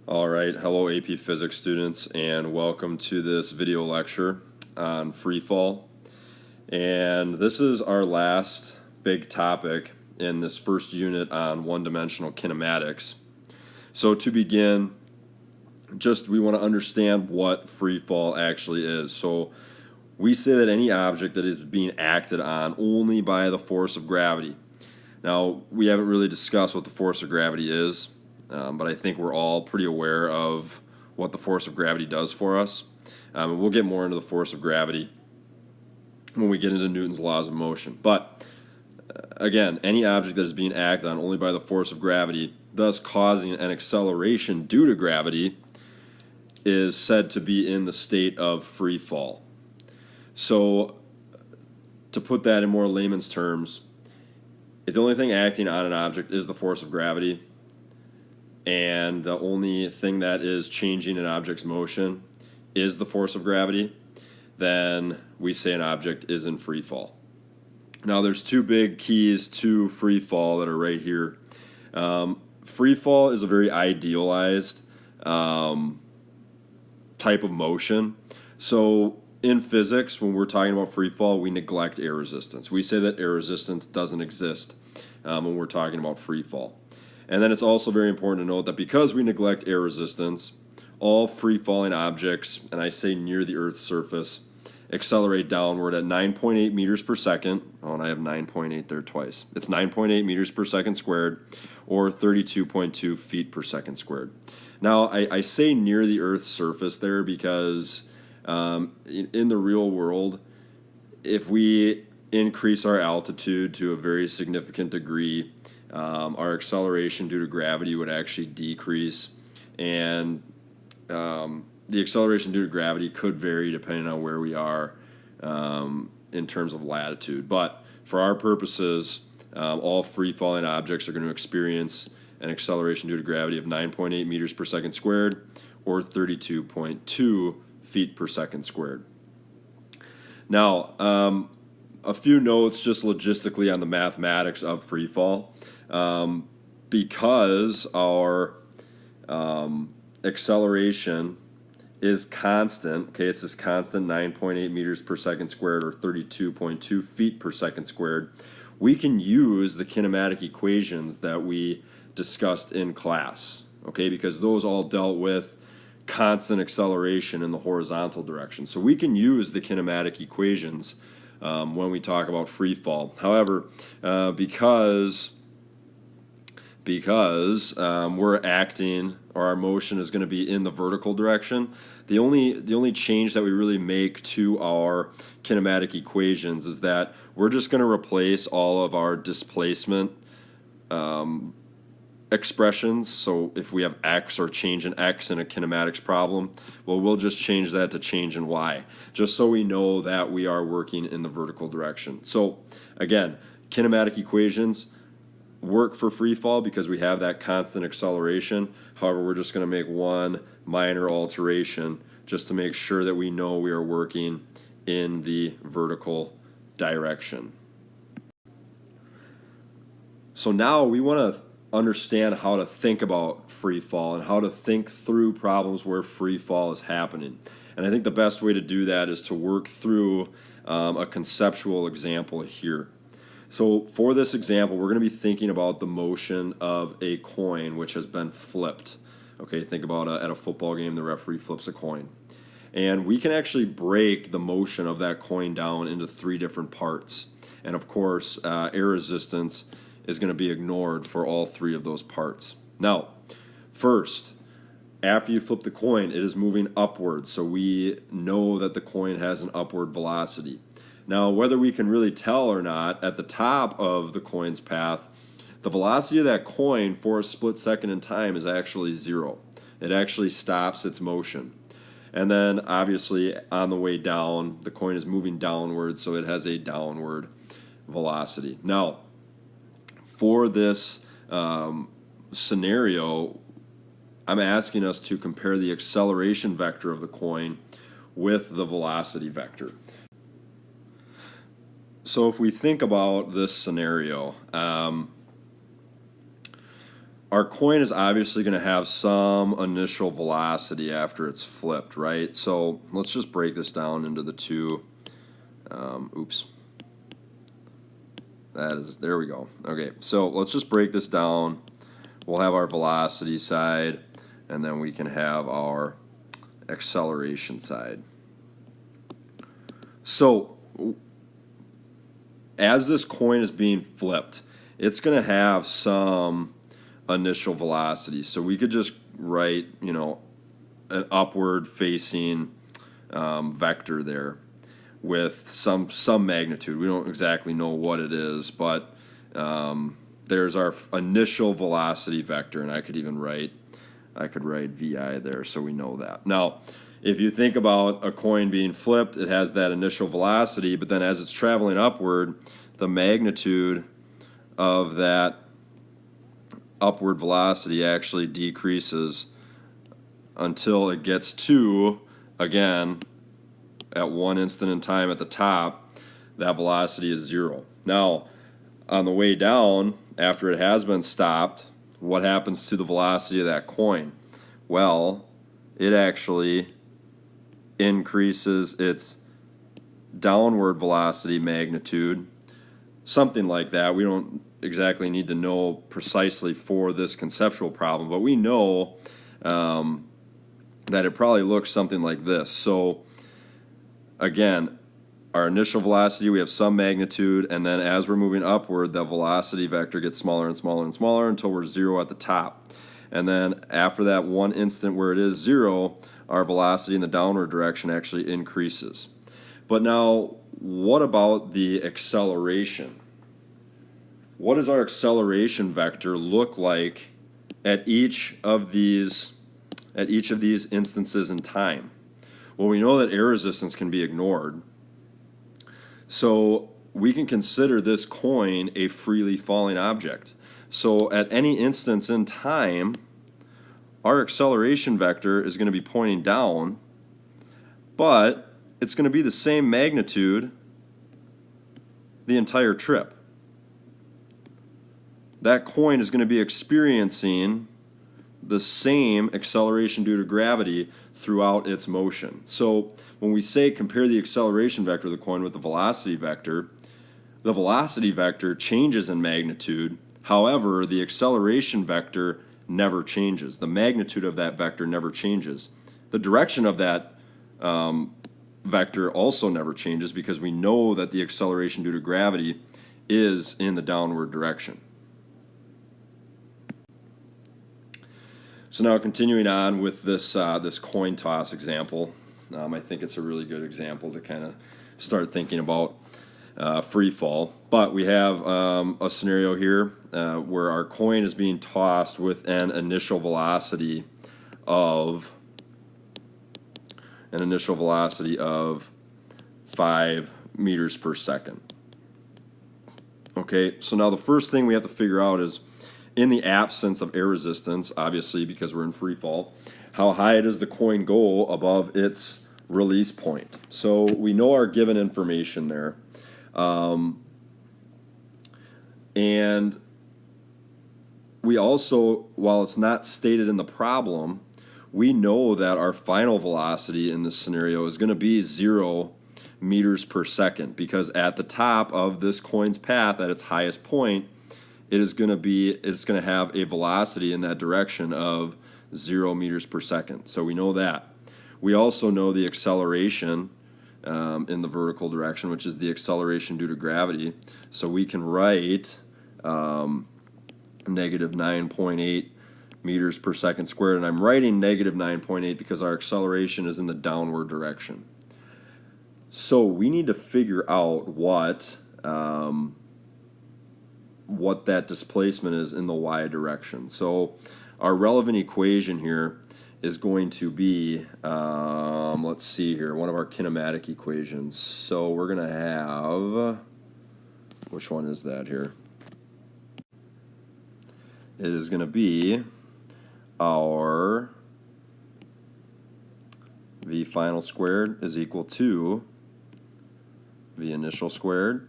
All right, hello AP Physics students, and welcome to this video lecture on free fall. And this is our last big topic in this first unit on one-dimensional kinematics. So to begin, we want to understand what free fall actually is. So we say that any object that is being acted on only by the force of gravity. Now, we haven't really discussed what the force of gravity is. But I think we're all pretty aware of what the force of gravity does for us. And we'll get more into the force of gravity when we get into Newton's laws of motion. But again, any object that is being acted on only by the force of gravity, thus causing an acceleration due to gravity, is said to be in the state of free fall. So to put that in more layman's terms, if the only thing acting on an object is the force of gravity, and the only thing that is changing an object's motion is the force of gravity, then we say an object is in free fall. Now there's two big keys to free fall that are right here. Free fall is a very idealized type of motion. So in physics, when we're talking about free fall, we neglect air resistance. We say that air resistance doesn't exist when we're talking about free fall. And then it's also very important to note that because we neglect air resistance, all free-falling objects, and I say near the Earth's surface, accelerate downward at 9.8 meters per second. Oh, and I have 9.8 there twice. It's 9.8 meters per second squared, or 32.2 feet per second squared. Now, I say near the Earth's surface there because in the real world, if we increase our altitude to a very significant degree, our acceleration due to gravity would actually decrease, and the acceleration due to gravity could vary depending on where we are in terms of latitude. But for our purposes, all free-falling objects are going to experience an acceleration due to gravity of 9.8 meters per second squared, or 32.2 feet per second squared. Now, a few notes just logistically on the mathematics of free fall. Because our acceleration is constant, okay, it's this constant 9.8 meters per second squared, or 32.2 feet per second squared, we can use the kinematic equations that we discussed in class, okay, because those all dealt with constant acceleration in the horizontal direction. So we can use the kinematic equations when we talk about free fall. However, because we're acting, or our motion is going to be in the vertical direction, the only change that we really make to our kinematic equations is that we're just going to replace all of our displacement expressions. So if we have x or change in x in a kinematics problem, well, we'll just change that to change in y, just so we know that we are working in the vertical direction. So again, kinematic equations work for free fall because we have that constant acceleration. However, we're just going to make one minor alteration just to make sure that we know we are working in the vertical direction. So now we want to understand how to think about free fall and how to think through problems where free fall is happening. And I think the best way to do that is to work through a conceptual example here. So for this example, we're going to be thinking about the motion of a coin which has been flipped. Okay, think about at a football game, the referee flips a coin. And we can actually break the motion of that coin down into three different parts. And of course, air resistance is going to be ignored for all three of those parts. Now, first, after you flip the coin, it is moving upwards, so we know that the coin has an upward velocity. Now, whether we can really tell or not, at the top of the coin's path, the velocity of that coin for a split second in time is actually zero. It actually stops its motion. And then, obviously, on the way down, the coin is moving downward, so it has a downward velocity. Now, for this scenario, I'm asking us to compare the acceleration vector of the coin with the velocity vector. So if we think about this scenario, our coin is obviously going to have some initial velocity after it's flipped, right? So let's just break this down into the two. Oops. There we go. Okay, so let's just break this down. We'll have our velocity side, and then we can have our acceleration side. So as this coin is being flipped, it's going to have some initial velocity. So we could just write, an upward facing vector there with some magnitude. We don't exactly know what it is, but there's our initial velocity vector, and I could write VI there so we know that. Now, if you think about a coin being flipped, it has that initial velocity, but then as it's traveling upward, the magnitude of that upward velocity actually decreases until it gets to, again, at one instant in time at the top, that velocity is 0. Now, on the way down, after it has been stopped, what happens to the velocity of that coin? Well, it actually increases its downward velocity magnitude, something like that. We don't exactly need to know precisely for this conceptual problem, but we know that it probably looks something like this. So again, our initial velocity, we have some magnitude, and then as we're moving upward, the velocity vector gets smaller and smaller and smaller until we're 0 at the top. And then after that one instant where it is 0, our velocity in the downward direction actually increases. But now, what about the acceleration? What does our acceleration vector look like at each of these instances in time? Well, we know that air resistance can be ignored. So we can consider this coin a freely falling object. So at any instance in time, our acceleration vector is going to be pointing down, but it's going to be the same magnitude the entire trip. That coin is going to be experiencing the same acceleration due to gravity throughout its motion. So when we say compare the acceleration vector of the coin with the velocity vector changes in magnitude. However, the acceleration vector never changes. The magnitude of that vector never changes. The direction of that vector also never changes because we know that the acceleration due to gravity is in the downward direction. So now continuing on with this coin toss example, I think it's a really good example to kind of start thinking about free fall. But we have a scenario here where our coin is being tossed with an initial velocity of 5 meters per second. Okay, so now the first thing we have to figure out is, in the absence of air resistance, obviously because we're in free fall, how high does the coin go above its release point? So we know our given information there. And we also, while it's not stated in the problem, we know that our final velocity in this scenario is going to be 0 meters per second, because at the top of this coin's path, at its highest point, it's going to have a velocity in that direction of 0 meters per second. So we know that. We also know the acceleration in the vertical direction, which is the acceleration due to gravity. So we can write negative 9.8 meters per second squared. And I'm writing negative 9.8 because our acceleration is in the downward direction. So we need to figure out what that displacement is in the y direction. So our relevant equation here is going to be, let's see here, one of our kinematic equations. So we're going to have, which one is that here? It is going to be our v final squared is equal to v initial squared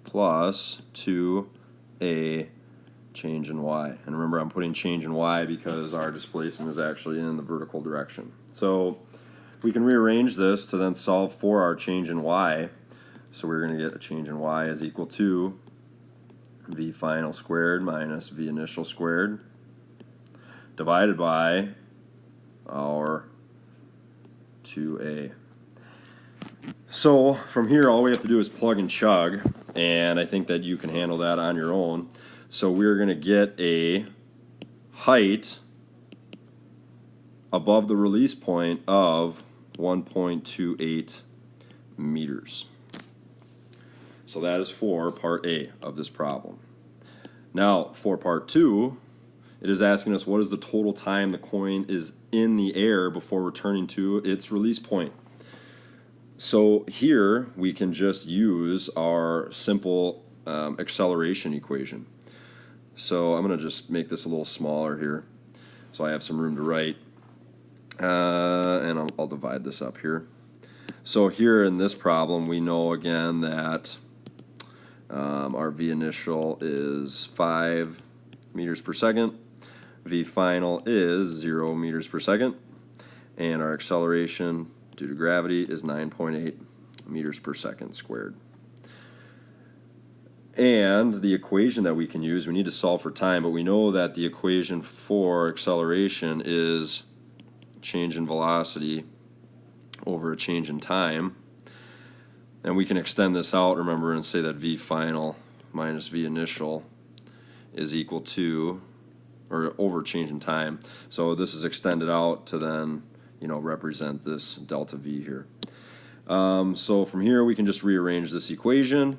plus 2a change in y. And remember, I'm putting change in y because our displacement is actually in the vertical direction. So we can rearrange this to then solve for our change in y. So we're going to get a change in y is equal to v final squared minus v initial squared divided by our 2a. So from here, all we have to do is plug and chug, and I think that you can handle that on your own. So we're going to get a height above the release point of 1.28 meters. So that is for part A of this problem. Now, for part 2, it is asking us what is the total time the coin is in the air before returning to its release point. So here we can just use our simple acceleration equation. So I'm going to just make this a little smaller here so I have some room to write. And I'll divide this up here. So here in this problem, we know again that our v initial is 5 meters per second. V final is 0 meters per second. And our acceleration due to gravity is 9.8 meters per second squared. And the equation that we can use, we need to solve for time, but we know that the equation for acceleration is change in velocity over a change in time. And we can extend this out, remember, and say that v final minus v initial is equal to, or over change in time. So this is extended out to then, represent this delta v here. So from here we can just rearrange this equation.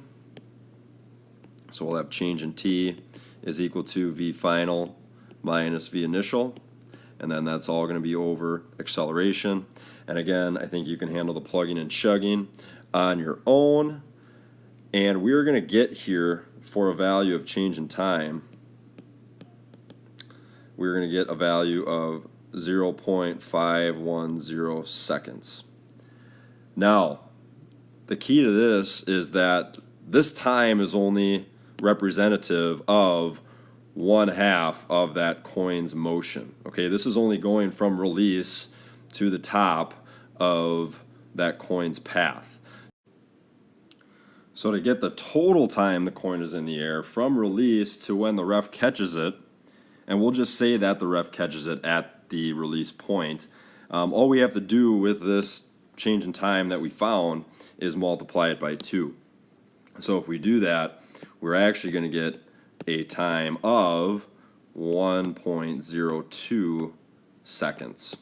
So we'll have change in t is equal to v final minus v initial, and then that's all going to be over acceleration. And again, I think you can handle the plugging and chugging on your own. And we're going to get here for a value of change in time. We're going to get a value of 0.510 seconds. Now, the key to this is that this time is only representative of 1/2 of that coin's motion. Okay, this is only going from release to the top of that coin's path. So to get the total time the coin is in the air from release to when the ref catches it, and we'll just say that the ref catches it at the release point, all we have to do with this change in time that we found is multiply it by 2. So if we do that, we're actually going to get a time of 1.02 seconds.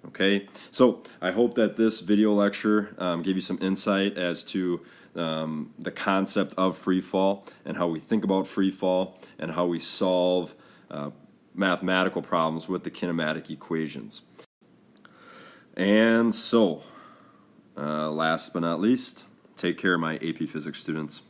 Okay, so I hope that this video lecture gave you some insight as to the concept of free fall and how we think about free fall and how we solve mathematical problems with the kinematic equations. And so, last but not least, take care, my AP Physics students.